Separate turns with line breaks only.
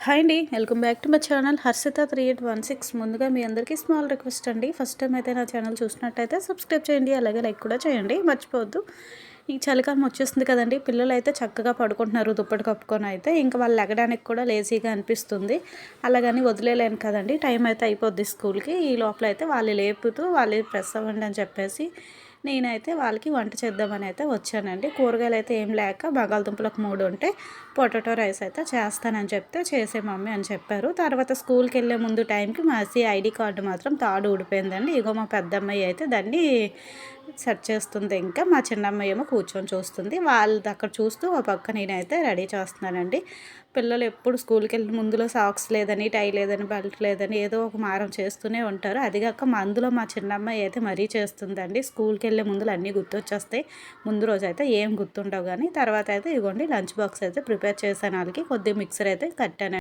Hi అండి, welcome back to my channel హర్షిత3816. ముందుగా మీ అందరికీ స్మాల్ రిక్వెస్ట్ అండి. ఫస్ట్ టైం అయితే నా ఛానల్ చూసినట్టయితే సబ్స్క్రైబ్ చేయండి, అలాగే లైక్ కూడా చేయండి, మర్చిపోవద్దు. ఈ చలికాలం వచ్చేస్తుంది కదండి, పిల్లలు అయితే చక్కగా పడుకుంటున్నారు దుప్పటి కప్పుకొని. అయితే ఇంకా వాళ్ళు లెగడానికి కూడా లేజీగా అనిపిస్తుంది. అలాగని వదిలేలేను కదండి, టైం అయితే అయిపోద్ది స్కూల్కి. ఈ లోపల అయితే వాళ్ళు లేపుతూ వాళ్ళు ప్రెస్ అవ్వండి అని చెప్పేసి నేనైతే వాళ్ళకి వంట చేద్దామని అయితే వచ్చానండి. కూరగాయలు అయితే ఏం లేక బంగాళదుంపలకు 3 ఉంటే పొటాటో రైస్ అయితే చేస్తానని చెప్తే చేసే మమ్మీ అని చెప్పారు. తర్వాత స్కూల్కి వెళ్ళే ముందు టైంకి మా ఐడి కార్డు మాత్రం తాడు ఊడిపోయిందండి. ఇగో మా పెద్దమ్మాయి అయితే దాన్ని సెట్ చేస్తుంది. ఇంకా మా చిన్నమ్మాయి ఏమో కూర్చొని చూస్తుంది. వాళ్ళది అక్కడ చూస్తూ ఒక పక్క నేనైతే రెడీ చేస్తున్నానండి. పిల్లలు ఎప్పుడు స్కూల్కి వెళ్ళి ముందులో సాక్స్ లేదని, టై లేదని, బెల్ట్ లేదని ఏదో ఒక మారం చేస్తూనే ఉంటారు. అదిగాక అందులో మా చిన్నమ్మాయి అయితే మరీ చేస్తుందండి. స్కూల్కి వెళ్ళే ముందులు అన్నీ గుర్తొచ్చేస్తాయి. ముందు రోజు అయితే ఏం గుర్తుండవు. కానీ తర్వాత అయితే ఇదిగోండి లంచ్ బాక్స్ అయితే ప్రిపేర్ చేశాను. వాళ్ళకి కొద్దిగా మిక్సర్ అయితే కట్టాను.